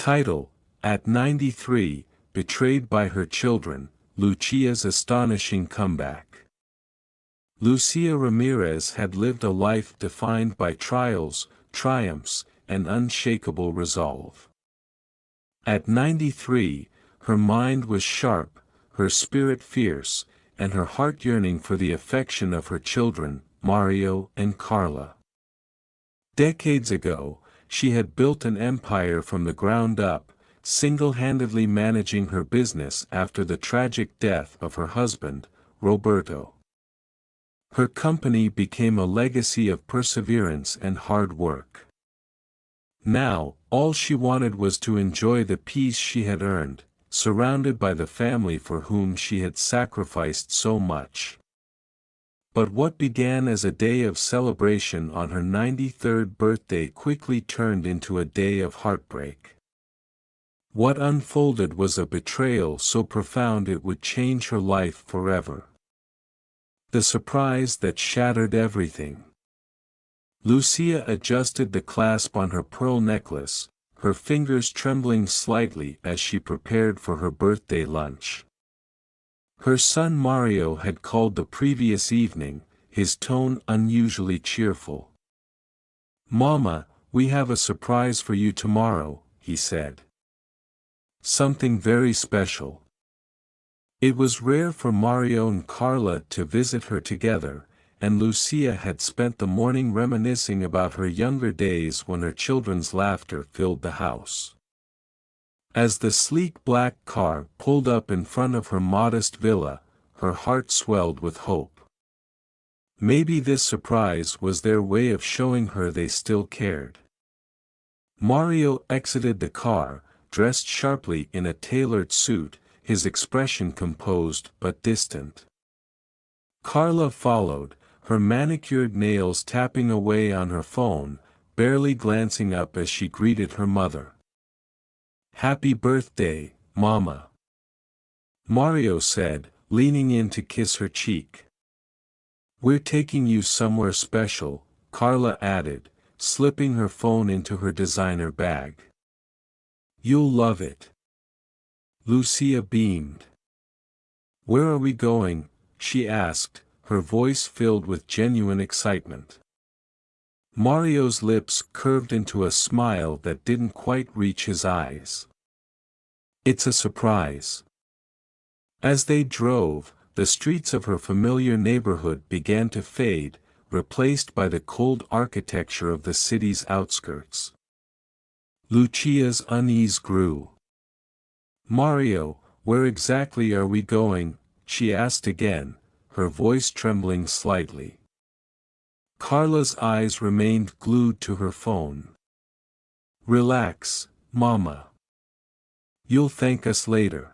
Title: At 93, Betrayed by Her Children, Lucia's Astonishing Comeback. Lucia Ramirez had lived a life defined by trials, triumphs, and unshakable resolve. At 93, her mind was sharp, her spirit fierce, and her heart yearning for the affection of her children, Mario and Carla. Decades ago, she had built an empire from the ground up, single-handedly managing her business after the tragic death of her husband, Roberto. Her company became a legacy of perseverance and hard work. Now, all she wanted was to enjoy the peace she had earned, surrounded by the family for whom she had sacrificed so much. But what began as a day of celebration on her 93rd birthday quickly turned into a day of heartbreak. What unfolded was a betrayal so profound it would change her life forever. The surprise that shattered everything. Lucia adjusted the clasp on her pearl necklace, her fingers trembling slightly as she prepared for her birthday lunch. Her son Mario had called the previous evening, his tone unusually cheerful. "Mama, we have a surprise for you tomorrow," he said. "Something very special." It was rare for Mario and Carla to visit her together, and Lucia had spent the morning reminiscing about her younger days when her children's laughter filled the house. As the sleek black car pulled up in front of her modest villa, her heart swelled with hope. Maybe this surprise was their way of showing her they still cared. Mario exited the car, dressed sharply in a tailored suit, his expression composed but distant. Carla followed, her manicured nails tapping away on her phone, barely glancing up as she greeted her mother. "Happy birthday, Mama," Mario said, leaning in to kiss her cheek. "We're taking you somewhere special," Carla added, slipping her phone into her designer bag. "You'll love it." Lucia beamed. "Where are we going?" she asked, her voice filled with genuine excitement. Mario's lips curved into a smile that didn't quite reach his eyes. "It's a surprise." As they drove, the streets of her familiar neighborhood began to fade, replaced by the cold architecture of the city's outskirts. Lucia's unease grew. "Mario, where exactly are we going?" she asked again, her voice trembling slightly. Carla's eyes remained glued to her phone. "Relax, Mama. You'll thank us later."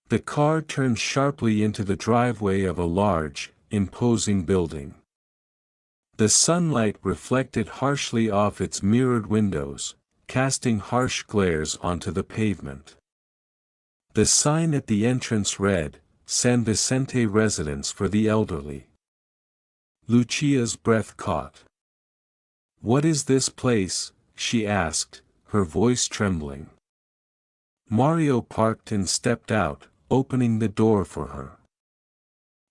The car turned sharply into the driveway of a large, imposing building. The sunlight reflected harshly off its mirrored windows, casting harsh glares onto the pavement. The sign at the entrance read, "San Vicente Residence for the Elderly." Lucia's breath caught. "What is this place?" she asked, her voice trembling. Mario parked and stepped out, opening the door for her.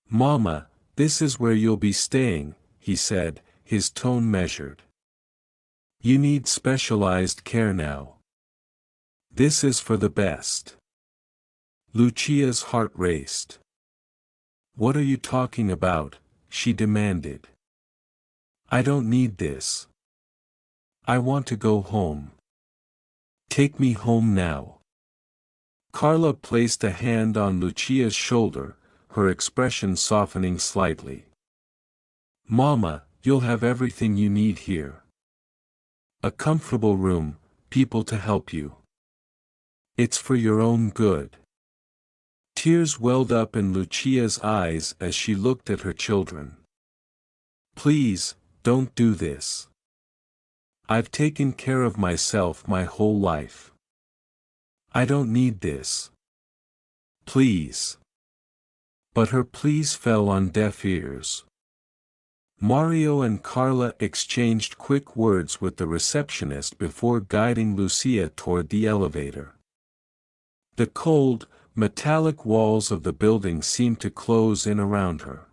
"Mama, this is where you'll be staying," he said, his tone measured. "You need specialized care now. This is for the best." Lucia's heart raced. "What are you talking about?" she demanded. "I don't need this. I want to go home. Take me home now." Carla placed a hand on Lucia's shoulder, her expression softening slightly. "Mama, you'll have everything you need here. A comfortable room, people to help you. It's for your own good." Tears welled up in Lucia's eyes as she looked at her children. "Please, don't do this. I've taken care of myself my whole life. I don't need this. Please." But her pleas fell on deaf ears. Mario and Carla exchanged quick words with the receptionist before guiding Lucia toward the elevator. The cold, metallic walls of the building seemed to close in around her.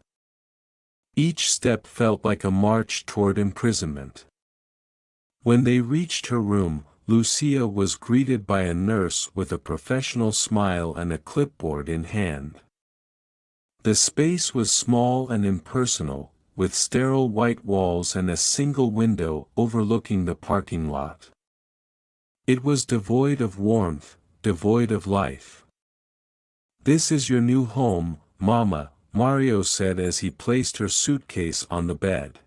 Each step felt like a march toward imprisonment. When they reached her room, Lucia was greeted by a nurse with a professional smile and a clipboard in hand. The space was small and impersonal, with sterile white walls and a single window overlooking the parking lot. It was devoid of warmth, devoid of life. "This is your new home, Mama," Mario said as he placed her suitcase on the bed.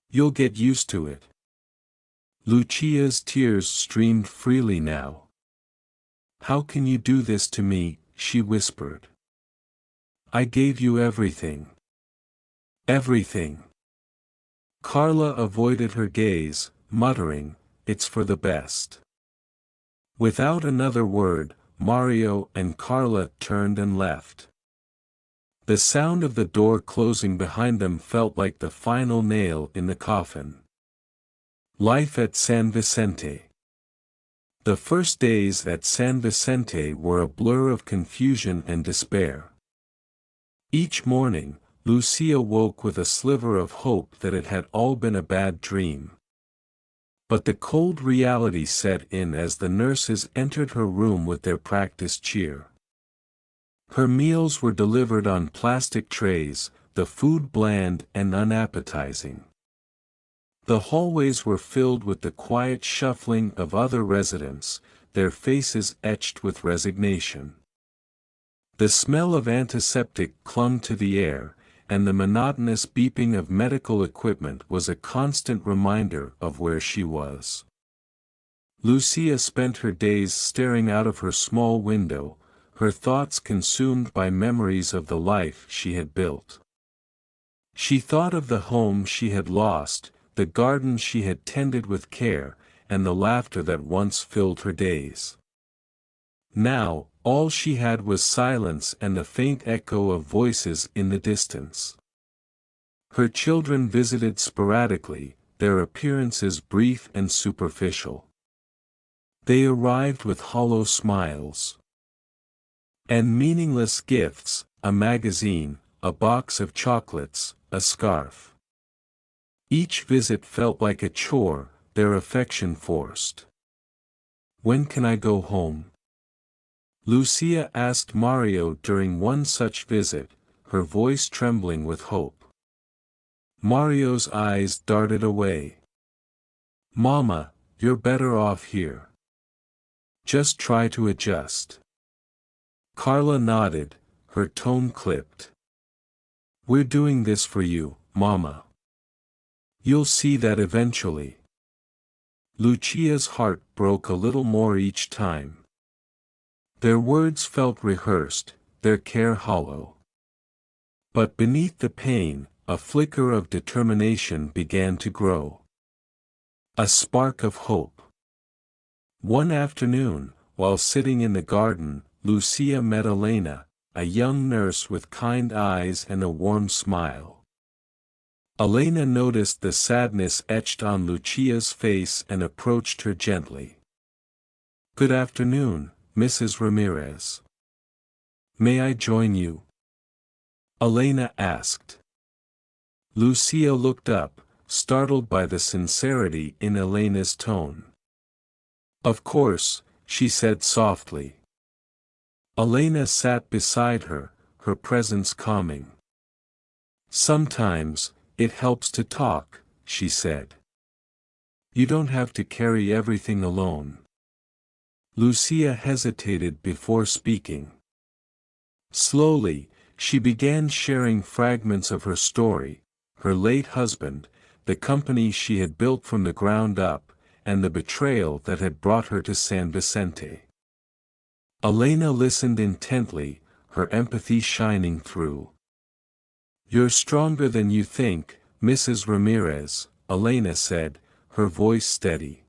"You'll get used to it." Lucia's tears streamed freely now. "How can you do this to me?" she whispered. "I gave you everything. Everything." Carla avoided her gaze, muttering, "It's for the best." Without another word, Mario and Carla turned and left. The sound of the door closing behind them felt like the final nail in the coffin. Life at San Vicente. The first days at San Vicente were a blur of confusion and despair. Each morning, Lucia woke with a sliver of hope that it had all been a bad dream. But the cold reality set in as the nurses entered her room with their practiced cheer. Her meals were delivered on plastic trays, the food bland and unappetizing. The hallways were filled with the quiet shuffling of other residents, their faces etched with resignation. The smell of antiseptic clung to the air, and the monotonous beeping of medical equipment was a constant reminder of where she was. Lucia spent her days staring out of her small window, her thoughts consumed by memories of the life she had built. She thought of the home she had lost, the garden she had tended with care, and the laughter that once filled her days. Now, all she had was silence and the faint echo of voices in the distance. Her children visited sporadically, their appearances brief and superficial. They arrived with hollow smiles and meaningless gifts, a magazine, a box of chocolates, a scarf. Each visit felt like a chore, their affection forced. "When can I go home?" Lucia asked Mario during one such visit, her voice trembling with hope. Mario's eyes darted away. "Mama, you're better off here. Just try to adjust." Carla nodded, her tone clipped. "We're doing this for you, Mama. You'll see that eventually." Lucia's heart broke a little more each time. Their words felt rehearsed, their care hollow. But beneath the pain, a flicker of determination began to grow. A spark of hope. One afternoon, while sitting in the garden, Lucia met Elena, a young nurse with kind eyes and a warm smile. Elena noticed the sadness etched on Lucia's face and approached her gently. "Good afternoon, Mrs. Ramirez. May I join you?" Elena asked. Lucia looked up, startled by the sincerity in Elena's tone. "Of course," she said softly. Elena sat beside her, her presence calming. "Sometimes, it helps to talk," she said. "You don't have to carry everything alone." Lucia hesitated before speaking. Slowly, she began sharing fragments of her story, her late husband, the company she had built from the ground up, and the betrayal that had brought her to San Vicente. Elena listened intently, her empathy shining through. "You're stronger than you think, Mrs. Ramirez," Elena said, her voice steady.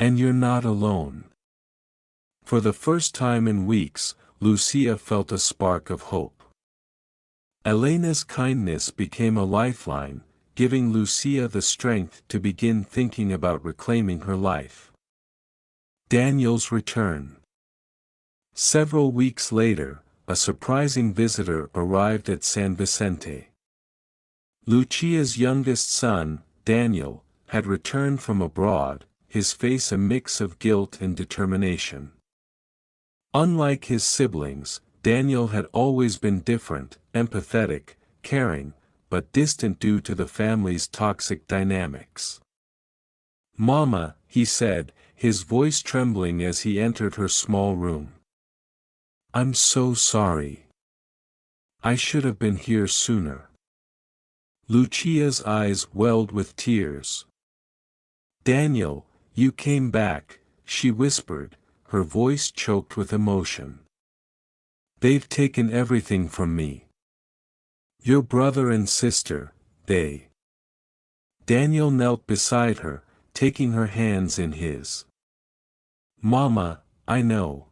"And you're not alone." For the first time in weeks, Lucia felt a spark of hope. Elena's kindness became a lifeline, giving Lucia the strength to begin thinking about reclaiming her life. Daniel's return. Several weeks later, a surprising visitor arrived at San Vicente. Lucia's youngest son, Daniel, had returned from abroad, his face a mix of guilt and determination. Unlike his siblings, Daniel had always been different, empathetic, caring, but distant due to the family's toxic dynamics. "Mama," he said, his voice trembling as he entered her small room. "I'm so sorry. I should have been here sooner." Lucia's eyes welled with tears. "Daniel, you came back," she whispered, her voice choked with emotion. "They've taken everything from me. Your brother and sister, they." Daniel knelt beside her, taking her hands in his. "Mama, I know.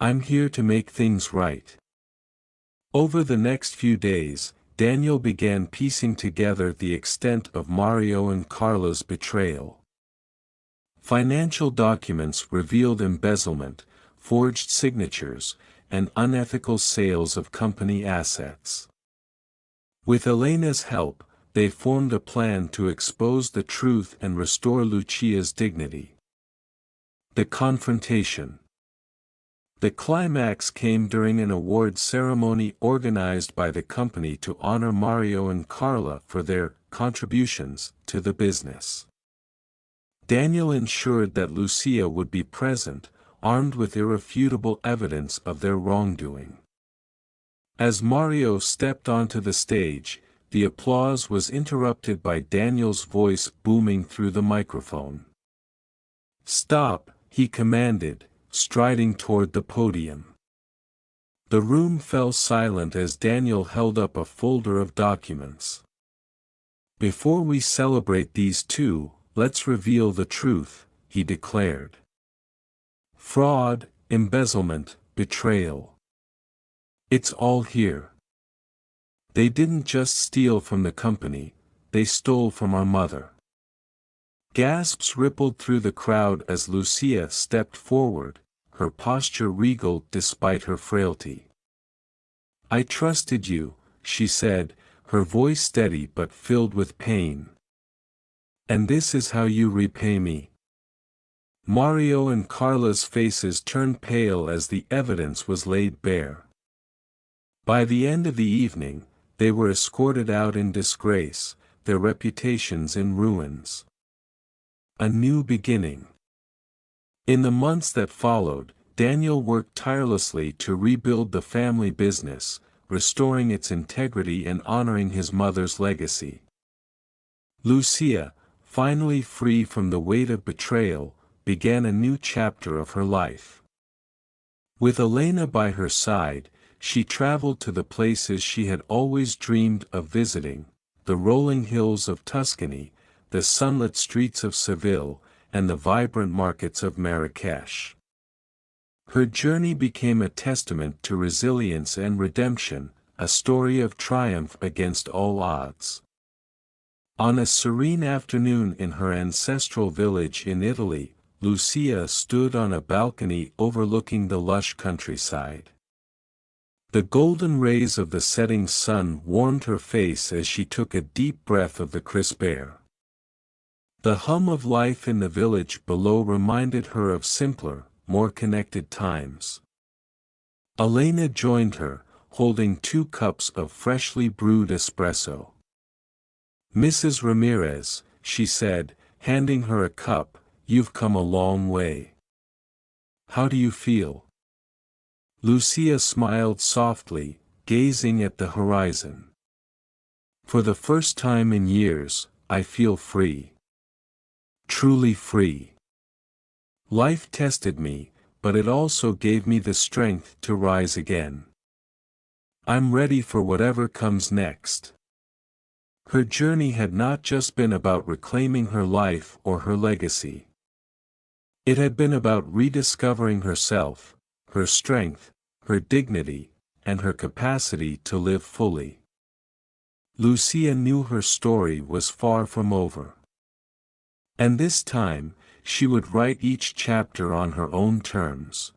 I'm here to make things right." Over the next few days, Daniel began piecing together the extent of Mario and Carla's betrayal. Financial documents revealed embezzlement, forged signatures, and unethical sales of company assets. With Elena's help, they formed a plan to expose the truth and restore Lucia's dignity. The confrontation. The climax came during an award ceremony organized by the company to honor Mario and Carla for their contributions to the business. Daniel ensured that Lucia would be present, armed with irrefutable evidence of their wrongdoing. As Mario stepped onto the stage, the applause was interrupted by Daniel's voice booming through the microphone. "Stop," he commanded, striding toward the podium. The room fell silent as Daniel held up a folder of documents. "Before we celebrate these two, let's reveal the truth," he declared. "Fraud, embezzlement, betrayal. It's all here. They didn't just steal from the company, they stole from our mother." Gasps rippled through the crowd as Lucia stepped forward, her posture regal despite her frailty. "I trusted you," she said, her voice steady but filled with pain. "And this is how you repay me." Mario and Carla's faces turned pale as the evidence was laid bare. By the end of the evening, they were escorted out in disgrace, their reputations in ruins. A new beginning. In the months that followed, Daniel worked tirelessly to rebuild the family business, restoring its integrity and honoring his mother's legacy. Lucia, finally free from the weight of betrayal, began a new chapter of her life. With Elena by her side, she traveled to the places she had always dreamed of visiting, the rolling hills of Tuscany, the sunlit streets of Seville, and the vibrant markets of Marrakesh. Her journey became a testament to resilience and redemption, a story of triumph against all odds. On a serene afternoon in her ancestral village in Italy, Lucia stood on a balcony overlooking the lush countryside. The golden rays of the setting sun warmed her face as she took a deep breath of the crisp air. The hum of life in the village below reminded her of simpler, more connected times. Elena joined her, holding 2 cups of freshly brewed espresso. "Mrs. Ramirez," she said, handing her a cup, "you've come a long way. How do you feel?" Lucia smiled softly, gazing at the horizon. "For the first time in years, I feel free. Truly free. Life tested me, but it also gave me the strength to rise again. I'm ready for whatever comes next." Her journey had not just been about reclaiming her life or her legacy. It had been about rediscovering herself, her strength, her dignity, and her capacity to live fully. Lucia knew her story was far from over. And this time, she would write each chapter on her own terms.